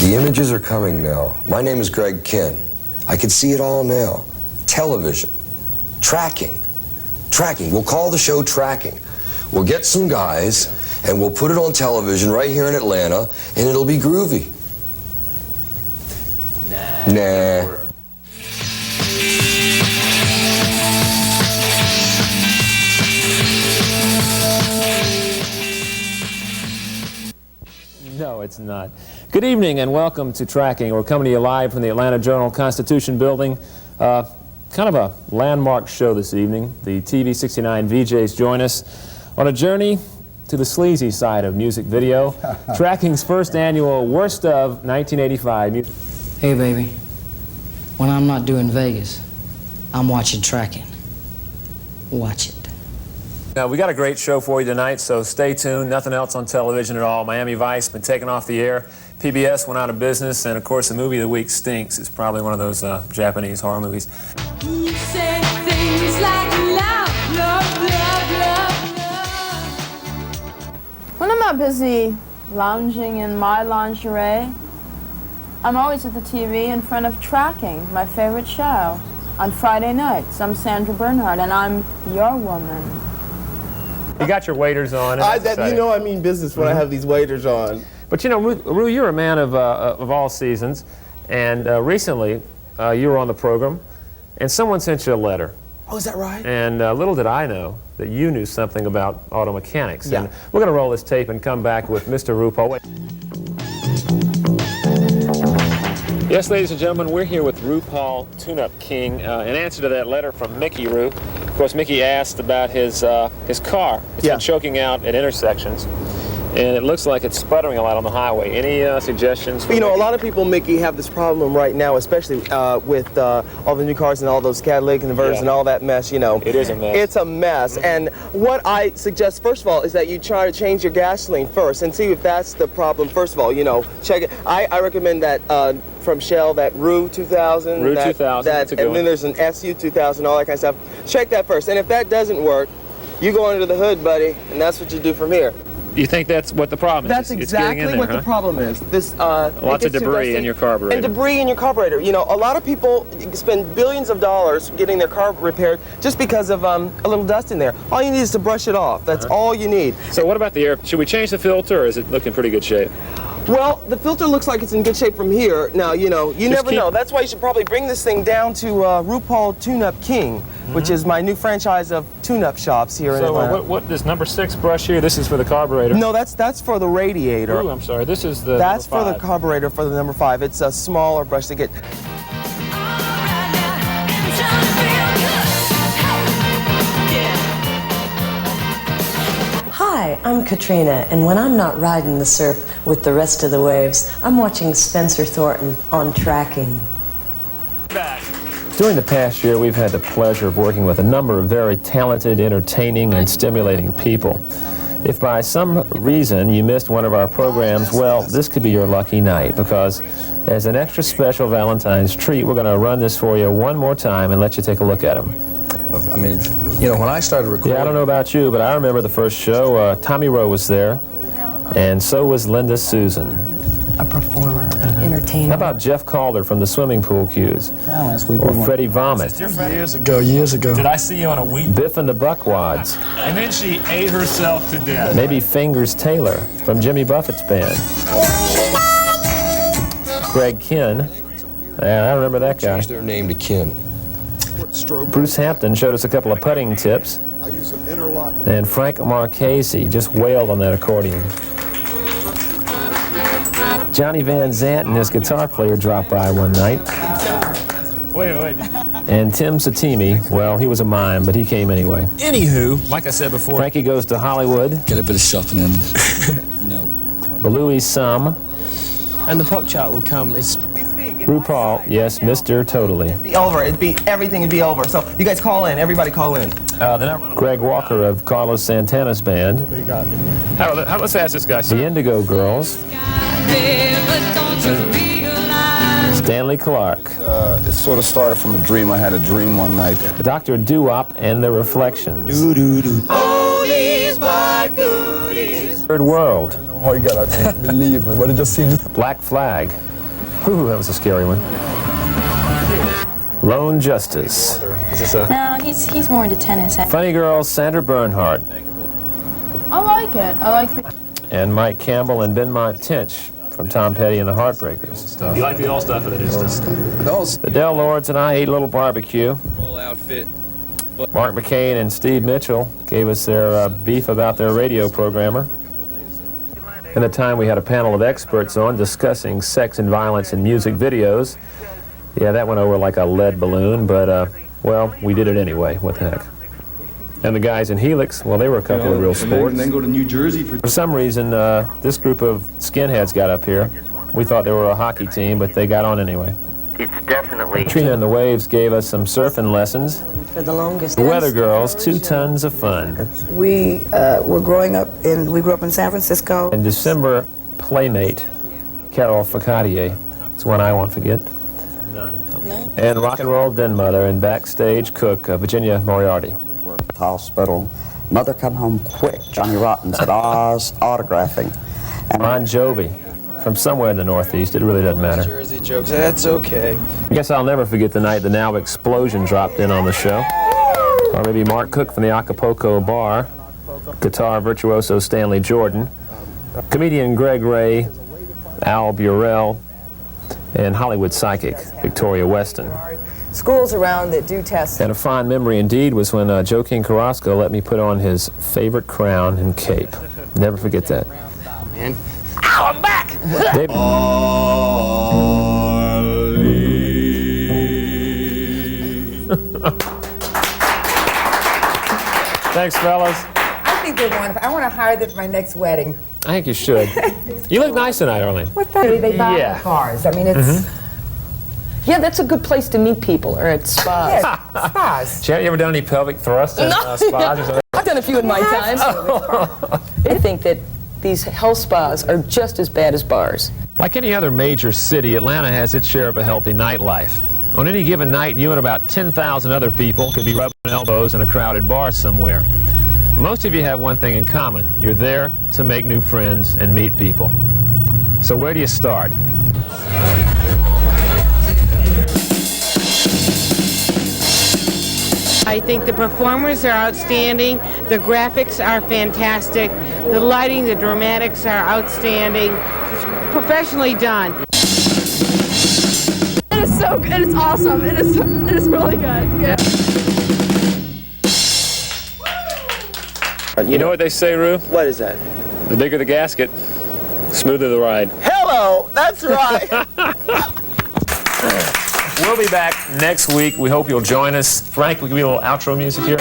The images are coming now. My name is Greg Kihn. I can see it all now. Television. Tracking. Tracking. We'll call the show Tracking. We'll get some guys, and we'll put it on television right here in Atlanta, and it'll be groovy. Nah. No, it's not. Good evening and welcome to Tracking. We're coming to you live from the Atlanta Journal-Constitution building. Kind of a landmark show this evening. The TV 69 VJs join us on a journey to the sleazy side of music video. Tracking's first annual Worst of 1985. Hey, baby. When I'm not doing Vegas, I'm watching Tracking. Watch it. Now, we got a great show for you tonight, so stay tuned. Nothing else on television at all. Miami Vice been taken off the air. PBS went out of business, and of course, the movie of the week stinks. It's probably one of those Japanese horror movies. You say things like love, love, love, love, love. When I'm not busy lounging in my lingerie, I'm always at the TV in front of Tracking, my favorite show. On Friday nights, I'm Sandra Bernhard, and I'm your woman. You got your waders on. You know I mean business when I have these waders on. But you know, Rue, you're a man of all seasons, and recently you were on the program, and someone sent you a letter. Oh, is that right? And little did I know that you knew something about auto mechanics. Yeah. And we're going to roll this tape and come back with Mr. RuPaul. Yes, ladies and gentlemen, we're here with RuPaul Tune-Up King in answer to that letter from Mickey, Rue. Of course, Mickey asked about his car. It's been choking out at intersections, and it looks like it's sputtering a lot on the highway. Any suggestions? You know, a lot of people, Mickey, have this problem right now, especially with all the new cars and all those catalytic converters and all that mess, you know. It is a mess. It's a mess. And what I suggest, first of all, is that you try to change your gasoline first and see if that's the problem. First of all, you know, check it. I recommend that from Shell, that Rue 2000. Rue 2000, that's a good and one. then there's an SU 2000, all that kind of stuff. Check that first. And if that doesn't work, you go under the hood, buddy, and that's what you do from here. You think that's what the problem is? That's exactly what the problem is. This lots of debris in your carburetor. And debris in your carburetor. You know, a lot of people spend billions of dollars getting their car repaired just because of a little dust in there. All you need is to brush it off. That's all you need. So what about the air? Should we change the filter, or is it looking pretty good shape? Well, the filter looks like it's in good shape from here. Now, you know, you never know. That's why you should probably bring this thing down to RuPaul Tune-Up King, which is my new franchise of tune-up shops here in Atlanta. So what this number 6 brush here, this is for the carburetor? No, that's for the radiator. Ooh, I'm sorry. This is the That's number 5. for the carburetor for the number 5. It's a smaller brush to get. Hi, I'm Katrina, and when I'm not riding the surf with the rest of the waves, I'm watching Spencer Thornton on Tracking. During the past year, we've had the pleasure of working with a number of very talented, entertaining, and stimulating people. If by some reason you missed one of our programs, well, this could be your lucky night, because as an extra special Valentine's treat, we're going to run this for you one more time and let you take a look at them. I mean, you know, when I started recording... Yeah, I don't know about you, but I remember the first show. Tommy Rowe was there, and so was Linda Susan. A performer, entertainer. How about Jeff Calder from the Swimming Pool Cues? Or Freddie Vomit? Years ago. Did I see you on a wheat? Biff and the Buckwads. And then she ate herself to death. Maybe Fingers Taylor from Jimmy Buffett's band. Greg Kihn. Yeah, I remember that guy. Changed their name to Kihn. Bruce Hampton showed us a couple of putting tips. And Frank Marchese just wailed on that accordion. Johnny Van Zant and his guitar player dropped by one night. Wait. And Tim Satimi, well, he was a mime, but he came anyway. Anywho, like I said before... Frankie Goes to Hollywood. Get a bit of shopping in. No. Balooey Sum. And the pop chart will come. It's RuPaul, yes, Mr. Totally. be over. Everything would be over. So you guys call in. Everybody call in. Greg Walker of Carlos Santana's band. Let's ask this guy. The Indigo Girls. Stanley Clark. It sort of started from a dream. I had a dream one night. Dr. Doo-Wop and the Reflections. Oldies but goodies. Third World. Oh, you gotta believe me, but it just seems... Black Flag. Ooh, that was a scary one. Lone Justice. No, he's more into tennis. Funny Girl, Sandra Bernhardt. I like it. I like the... And Mike Campbell and Benmont Tench from Tom Petty and the Heartbreakers. You like the old stuff or the new stuff? The Del Lords and I ate a little barbecue. Full outfit. Mark McCain and Steve Mitchell gave us their beef about their radio programmer. And the time we had a panel of experts on discussing sex and violence in music videos. Yeah, that went over like a lead balloon, but, well, we did it anyway. What the heck? And the guys in Helix, well, they were a couple of real sports. And then go to New Jersey For some reason, this group of skinheads got up here. We thought they were a hockey team, but they got on anyway. It's definitely... Trina and the Waves gave us some surfing lessons. For the longest. The Weather Girls, 2 tons of fun. We we grew up in San Francisco. And December playmate, Carol Facadier. It's one I won't forget. And rock and roll den mother and backstage cook, Virginia Moriarty. Hospital. Mother come home quick. Johnny Rotten's at Oz autographing. And Bon Jovi from somewhere in the Northeast. It really doesn't matter. Jersey jokes, that's okay. I guess I'll never forget the night the Now Explosion dropped in on the show. Or maybe Mark Cook from the Acapulco Bar, guitar virtuoso Stanley Jordan, comedian Greg Ray, Al Burrell, and Hollywood psychic Victoria Weston. Schools around that do test. And a fond memory indeed was when Joe King Carrasco let me put on his favorite crown and cape. Never forget that. Man. Ow, I'm back! Thanks, fellas. I think they're wonderful. I want to hire them for my next wedding. I think you should. You look nice tonight, Arlene. What the? They buy Yeah. cars. I mean, it's... Yeah, that's a good place to meet people, or at spas. Yeah, spas. Janet, you ever done any pelvic thrusts in spas or something? I've done a few in my time. I think that these health spas are just as bad as bars. Like any other major city, Atlanta has its share of a healthy nightlife. On any given night, you and about 10,000 other people could be rubbing elbows in a crowded bar somewhere. Most of you have one thing in common. You're there to make new friends and meet people. So where do you start? I think the performers are outstanding, the graphics are fantastic, the lighting, the dramatics are outstanding. It's professionally done. It is so good. It's awesome. It is really good. It's good. You know what they say, Rue? What is that? The bigger the gasket, the smoother the ride. Hello, that's right. We'll be back next week. We hope you'll join us. Frank, we'll give you a little outro music here.